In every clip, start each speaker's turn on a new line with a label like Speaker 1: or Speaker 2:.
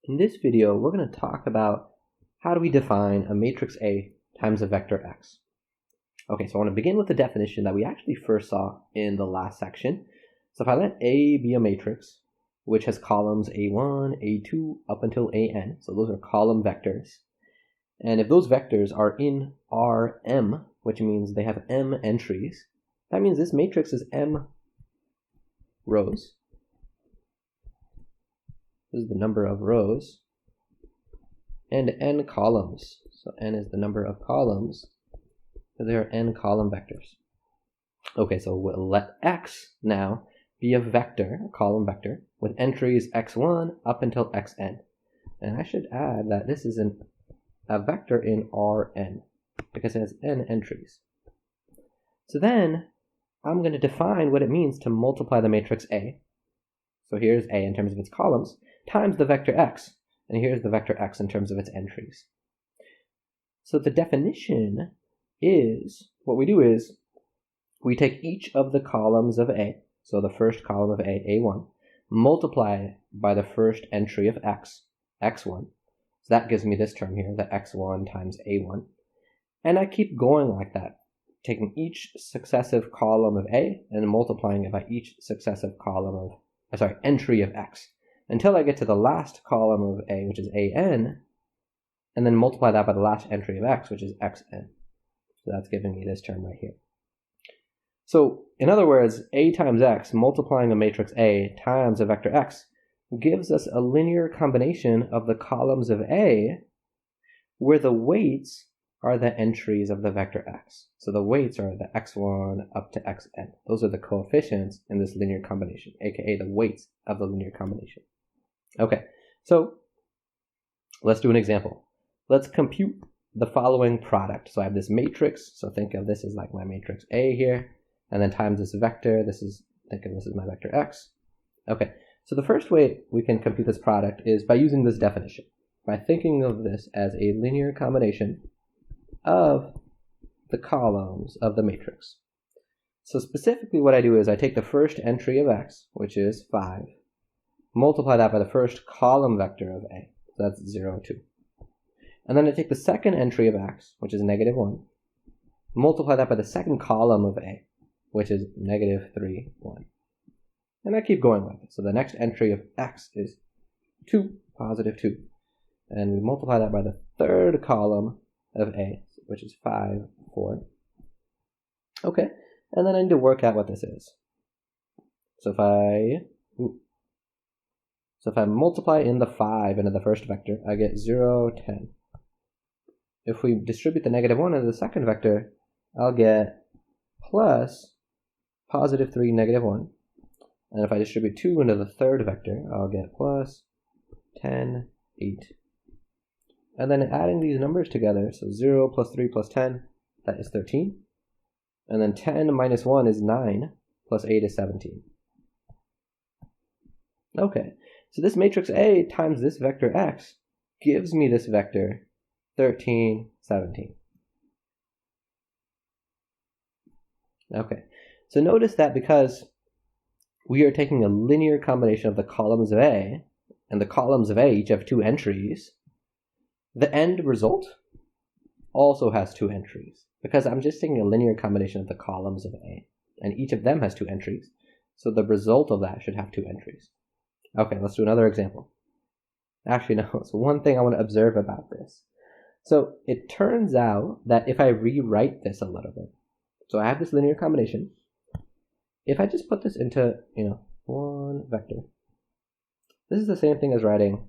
Speaker 1: In this video, we're going to talk about how do we define a matrix A times a vector x. Okay, so I want to begin with the definition that we actually first saw in the last section. So if I let A be a matrix, which has columns A1, A2, up until AN, so those are column vectors. And if those vectors are in Rm, which means they have m entries, that means this matrix is m rows. This is the number of rows, and n columns. So n is the number of columns. So there are n column vectors. Okay, so we'll let x now be a vector, a column vector, with entries x1 up until xn. And I should add that this is a vector in Rn, because it has n entries. So then I'm going to define what it means to multiply the matrix A. So here's A in terms of its columns, times the vector x, and here's the vector x in terms of its entries. So the definition is, what we do is, we take each of the columns of A, so the first column of A, A1, multiply by the first entry of x, x1. So that gives me this term here, the x1 times A1. And I keep going like that, taking each successive column of A and multiplying it by each successive column of, entry of x, until I get to the last column of A, which is AN, and then multiply that by the last entry of x, which is xn. So that's giving me this term right here. So in other words, A times x multiplying a matrix A times a vector x gives us a linear combination of the columns of A where the weights are the entries of the vector x. So the weights are the x1 up to xn. Those are the coefficients in this linear combination, aka the weights of the linear combination. Okay, so let's do an example. Let's compute the following product. So I have this matrix, so think of this as like my matrix A here, and then times this vector, think of this as my vector x. Okay, so the first way we can compute this product is by using this definition, by thinking of this as a linear combination of the columns of the matrix. So specifically what I do is I take the first entry of x, which is 5, multiply that by the first column vector of A, so that's 0, 2. And then I take the second entry of x, which is negative 1, multiply that by the second column of A, which is negative 3, 1. And I keep going like this. So the next entry of x is 2, positive 2. And we multiply that by the third column of A, which is 5, 4. Okay, and then I need to work out what this is. So if I multiply in the 5 into the first vector, I get 0, 10. If we distribute the negative 1 into the second vector, I'll get plus positive 3, negative 1. And if I distribute 2 into the third vector, I'll get plus 10, 8. And then adding these numbers together, so 0 plus 3 plus 10, that is 13. And then 10 minus 1 is 9, plus 8 is 17. Okay, so this matrix A times this vector x gives me this vector 13, 17. Okay, so notice that because we are taking a linear combination of the columns of A, and the columns of A each have 2 entries, the end result also has 2 entries, because I'm just taking a linear combination of the columns of A, and each of them has 2 entries, so the result of that should have 2 entries. Okay, let's do another example. Actually, no, so one thing I want to observe about this. So it turns out that if I rewrite this a little bit, so I have this linear combination, if I just put this into, one vector, this is the same thing as writing,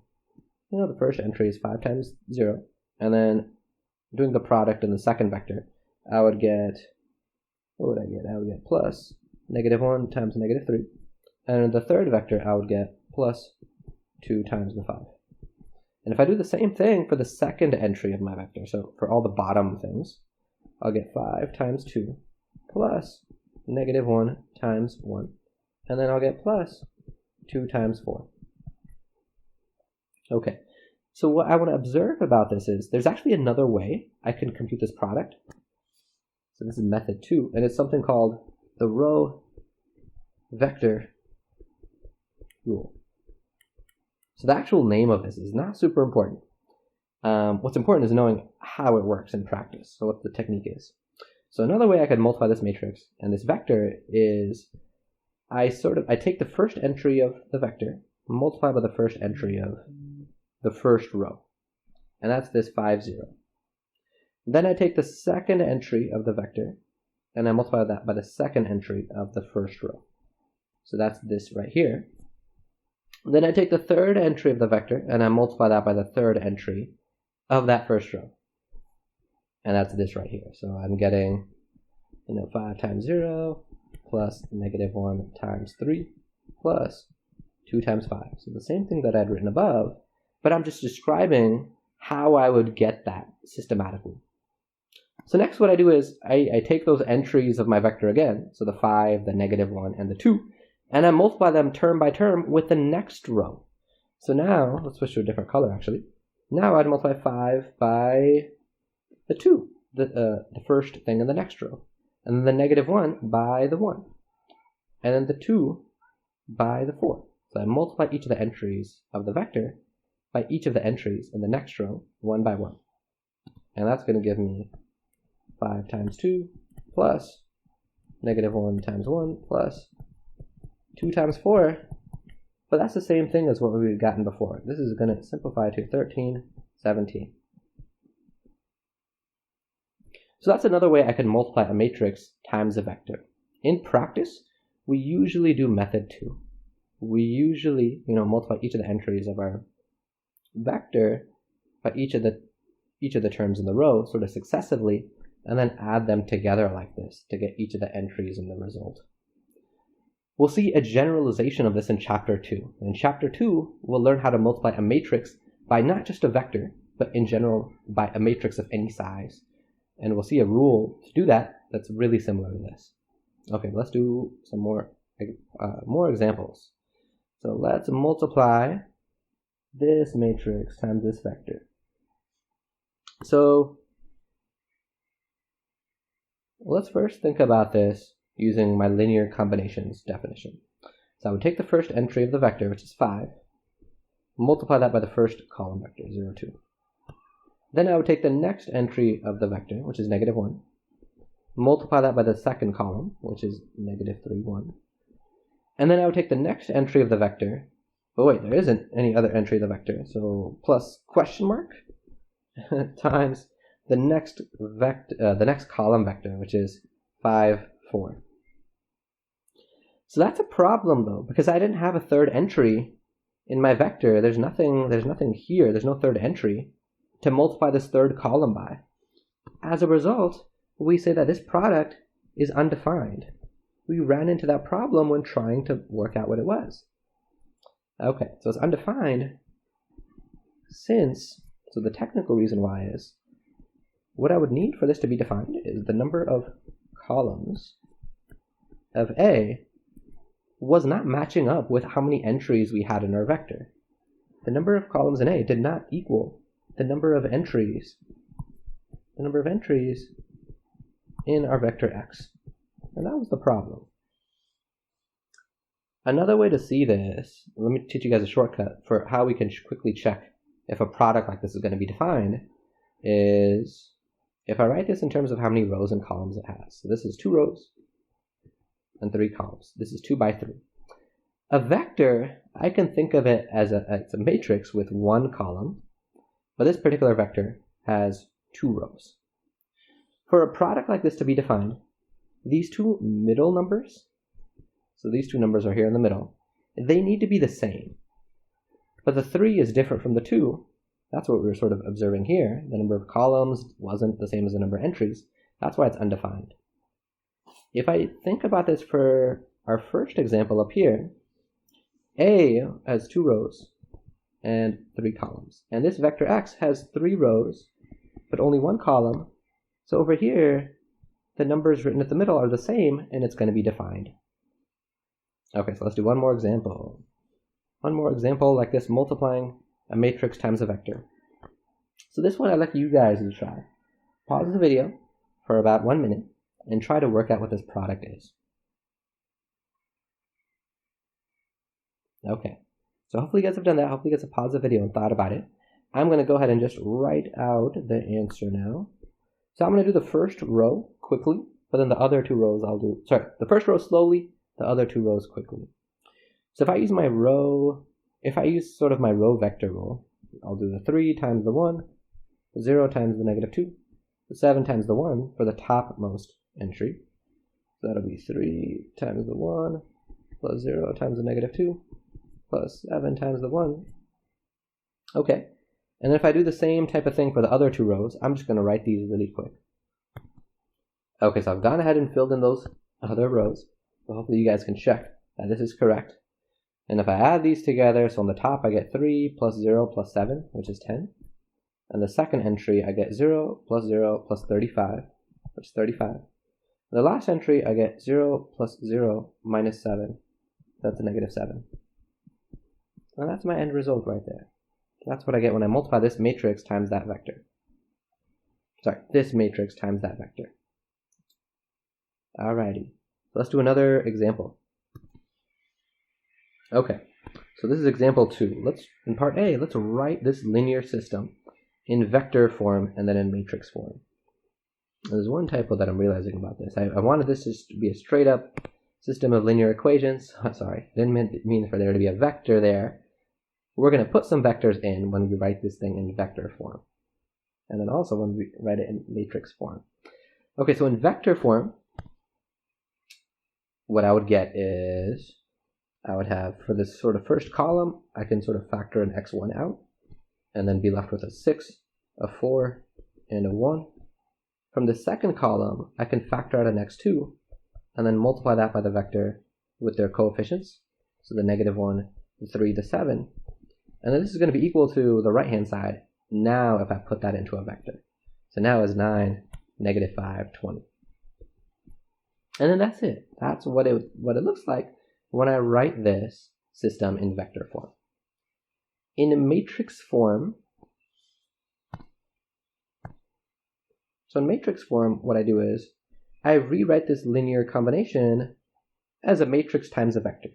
Speaker 1: the first entry is 5 times 0, and then doing the product in the second vector, I would get, what would I get? I would get plus negative 1 times negative 3, and in the third vector, I would get plus 2 times the 5. And if I do the same thing for the second entry of my vector, so for all the bottom things, I'll get 5 times 2 plus negative 1 times 1, and then I'll get plus 2 times 4. Okay, so what I want to observe about this is there's actually another way I can compute this product. So this is method 2, and it's something called the row vector rule. So the actual name of this is not super important. What's important is knowing how it works in practice, so what the technique is. So another way I could multiply this matrix and this vector is I take the first entry of the vector, multiply by the first entry of the first row, and that's this 5, 0. Then I take the second entry of the vector, and I multiply that by the second entry of the first row. So that's this right here. Then I take the third entry of the vector, and I multiply that by the third entry of that first row. And that's this right here. So I'm getting, 5 times 0 plus -1 times 3 plus 2 times 5. So the same thing that I'd written above, but I'm just describing how I would get that systematically. So next what I do is I take those entries of my vector again, so the 5, the -1, and the 2, and I multiply them term by term with the next row. So now, let's switch to a different color actually. Now I'd multiply 5 by the 2, the first thing in the next row, and then the -1 by the 1, and then the 2 by the 4. So I multiply each of the entries of the vector by each of the entries in the next row, 1 by 1. And that's going to give me 5 times 2 plus -1 times 1 plus 2 times 4. But that's the same thing as what we've gotten before. This is going to simplify to 13, 17. So that's another way I can multiply a matrix times a vector. In practice, we usually do method 2. We usually, multiply each of the entries of our vector by each of the terms in the row sort of successively, and then add them together like this to get each of the entries in the result. We'll see a generalization of this in Chapter 2. In Chapter 2, we'll learn how to multiply a matrix by not just a vector, but in general by a matrix of any size. And we'll see a rule to do that that's really similar to this. Okay, let's do some more examples. So let's multiply this matrix times this vector. So let's first think about this using my linear combinations definition. So I would take the first entry of the vector, which is 5, multiply that by the first column vector, 0, 2. Then I would take the next entry of the vector, which is -1, multiply that by the second column, which is -3, 1. And then I would take the next entry of the vector, but wait, there isn't any other entry of the vector, so plus question mark times the next column vector, which is 5, 4. So that's a problem though, because I didn't have a third entry in my vector. There's nothing here. There's no third entry to multiply this third column by. As a result, we say that this product is undefined. We ran into that problem when trying to work out what it was. Okay, so it's undefined so the technical reason why is, what I would need for this to be defined is the number of columns of A was not matching up with how many entries we had in our vector. The number of columns in A did not equal the number of entries in our vector X. And that was the problem. Another way to see this, let me teach you guys a shortcut for how we can quickly check if a product like this is going to be defined, is if I write this in terms of how many rows and columns it has. So this is 2 rows and 3 columns. This is 2 by 3. A vector, I can think of it as it's a matrix with 1 column, but this particular vector has 2 rows. For a product like this to be defined, these 2 middle numbers, so these 2 numbers are here in the middle, they need to be the same. But the 3 is different from the 2. That's what we were sort of observing here. The number of columns wasn't the same as the number of entries. That's why it's undefined. If I think about this for our first example up here, A has 2 rows and 3 columns. And this vector X has 3 rows, but only 1 column. So over here, the numbers written at the middle are the same, and it's going to be defined. Okay, so let's do one more example. One more example like this, multiplying a matrix times a vector. So this one I'd like you guys to try. Pause the video for about 1 minute and try to work out what this product is. Okay, So hopefully you guys have done that. Hopefully it's a positive video and thought about it. I'm going to go ahead and just write out the answer now. So I'm going to do the first row quickly, but then the other two rows I'll do, the first row slowly, the other two rows quickly. So if I use my row, if I use sort of my row vector rule, I'll do the 3 times the 1, the 0 times the -2, the 7 times the 1 for the topmost entry. So that'll be 3 times the 1 plus 0 times the -2 plus 7 times the 1. Okay. And then if I do the same type of thing for the other two rows, I'm just going to write these really quick. Okay, so I've gone ahead and filled in those other rows. So hopefully you guys can check that this is correct. And if I add these together, so on the top I get 3 plus 0 plus 7, which is 10. And the second entry I get 0 plus 35, which is 35. The last entry I get 0 plus 0 minus 7, that's a -7. And that's my end result right there. That's what I get when I multiply this matrix times that vector. Sorry, this matrix times that vector. Alrighty, let's do another example. Okay, so this is example 2. In part A, let's write this linear system in vector form and then in matrix form. There's one typo that I'm realizing about this. I wanted this to be a straight up system of linear equations. Sorry, didn't mean for there to be a vector there. We're going to put some vectors in when we write this thing in vector form. And then also when we write it in matrix form. Okay, so in vector form, what I would get is, I would have, for this sort of first column, I can sort of factor an x1 out, and then be left with a 6, a 4, and a 1. From the second column, I can factor out an x2, and then multiply that by the vector with their coefficients. So the -1, the 3, the 7. And then this is going to be equal to the right-hand side now if I put that into a vector. So now is 9, -5, 20. And then that's it. That's what it looks like when I write this system in vector form. In matrix form, what I do is I rewrite this linear combination as a matrix times a vector.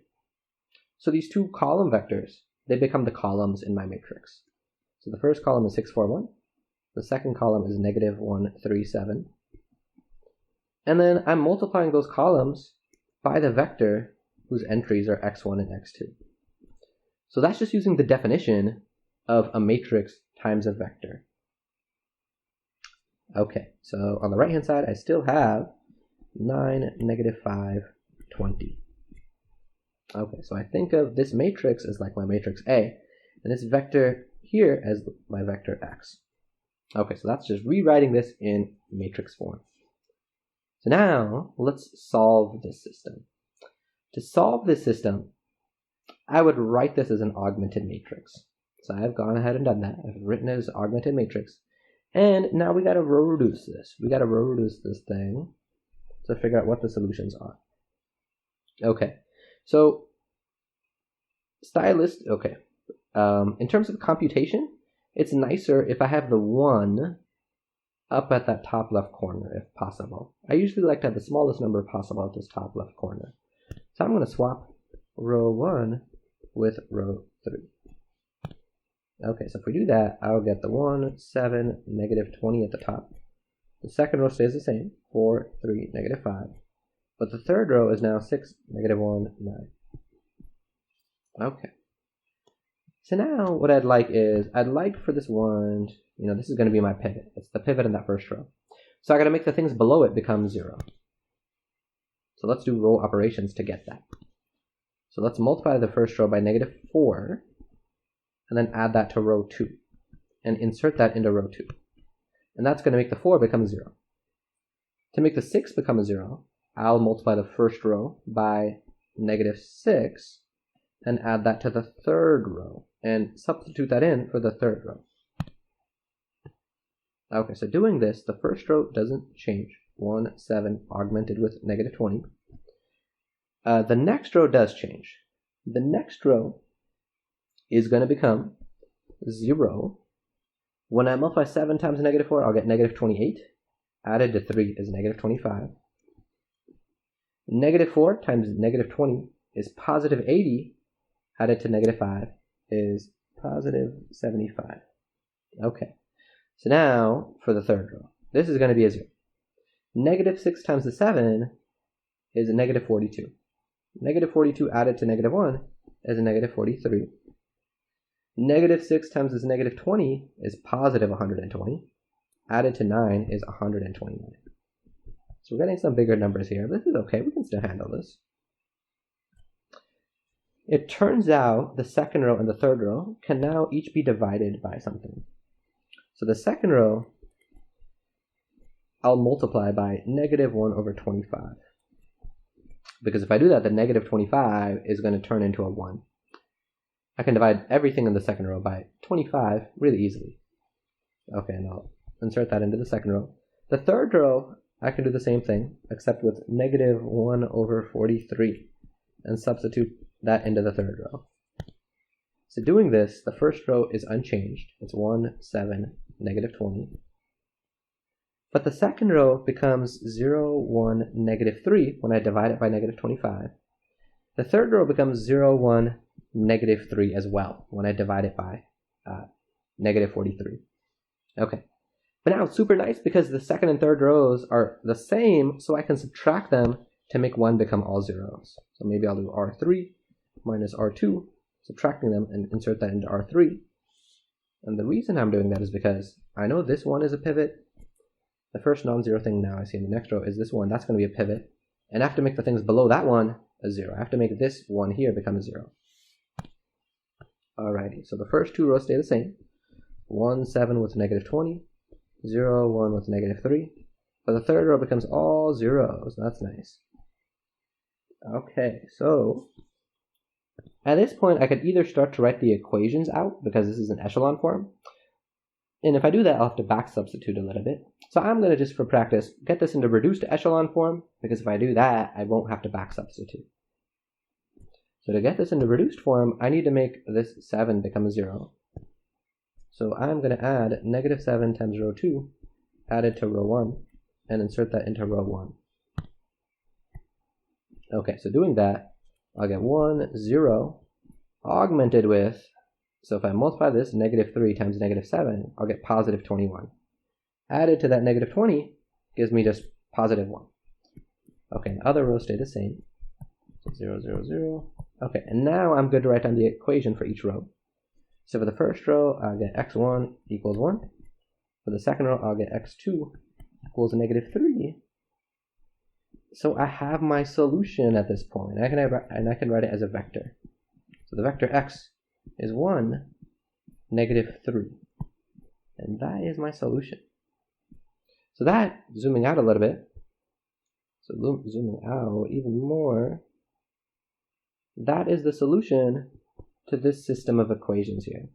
Speaker 1: So these two column vectors, they become the columns in my matrix. So the first column is 6, 4, 1. The second column is -1, 3, 7. And then I'm multiplying those columns by the vector whose entries are x1 and x2. So that's just using the definition of a matrix times a vector. Okay, so on the right-hand side, I still have 9, -5, 20. Okay, so I think of this matrix as like my matrix A, and this vector here as my vector x. Okay, so that's just rewriting this in matrix form. So now, let's solve this system. To solve this system, I would write this as an augmented matrix. So I've gone ahead and done that. I've written it as augmented matrix. And now we got to row reduce this. We got to row reduce this thing to figure out what the solutions are. Okay, so in terms of computation, it's nicer if I have the 1 up at that top left corner if possible. I usually like to have the smallest number possible at this top left corner. So I'm going to swap row 1 with row 3. Okay, so if we do that, I'll get the 1, 7, -20 at the top. The second row stays the same, 4, 3, -5. But the third row is now 6, -1, 9. Okay. So now what I'd like for this one, this is going to be my pivot. It's the pivot in that first row. So I got to make the things below it become 0. So let's do row operations to get that. So let's multiply the first row by -4, and then add that to row 2, and insert that into row 2. And that's going to make the 4 become 0. To make the 6 become a 0, I'll multiply the first row by -6, and add that to the third row, and substitute that in for the third row. Okay, so doing this, the first row doesn't change. 1, 7, augmented with -20. The next row does change. The next row is going to become 0. When I multiply 7 times -4, I'll get -28. Added to 3 is -25. -4 times -20 is +80. Added to -5 is positive 75. Okay, so now for the third row, this is going to be a 0. Negative 6 times the 7 is a negative 42. Negative 42 added to negative 1 is a negative 43. Negative 6 times this negative 20 is positive 120. Added to 9 is 129. So we're getting some bigger numbers here. This is okay. We can still handle this. It turns out the second row and the third row can now each be divided by something. So the second row, I'll multiply by negative 1 over 25. Because if I do that, the negative 25 is going to turn into a 1. I can divide everything in the second row by 25 really easily. Okay, and I'll insert that into the second row. The third row, I can do the same thing, except with negative 1 over 43, and substitute that into the third row. So doing this, the first row is unchanged. It's 1, 7, negative 20. But the second row becomes 0, 1, negative 3 when I divide it by negative 25. The third row becomes 0, 1, negative 3 as well when I divide it by negative 43. Okay, but now it's super nice because the second and third rows are the same, so I can subtract them to make 1 become all zeros. So maybe I'll do R3 minus R2, subtracting them, and insert that into R3. And the reason I'm doing that is because I know this one is a pivot. The first non-zero thing now I see in the next row is this one. That's going to be a pivot. And I have to make the things below that one a 0. I have to make this one here become a 0. Alrighty, so the first two rows stay the same. 1, 7 with negative 20. 0, 1 with negative 3. But the third row becomes all zeros. That's nice. Okay, so at this point I could either start to write the equations out because this is an echelon form. And if I do that, I'll have to back substitute a little bit. So I'm going to just, for practice, get this into reduced echelon form, because if I do that, I won't have to back substitute. So to get this into reduced form, I need to make this 7 become a 0. So I'm going to add negative 7 times row 2, added to row 1, and insert that into row 1. Okay, so doing that, I'll get 1, 0, augmented with, so if I multiply this, negative 3 times negative 7, I'll get positive 21. Added to that negative 20 gives me just positive 1. Okay, the other rows stay the same. So 0, 0, 0. Okay, and now I'm good to write down the equation for each row. So for the first row, I'll get x1 equals 1. For the second row, I'll get x2 equals negative 3. So I have my solution at this point, and I can write it as a vector. So the vector x is 1, negative 3. And that is my solution. So that, zooming out a little bit, so zooming out even more, that is the solution to this system of equations here.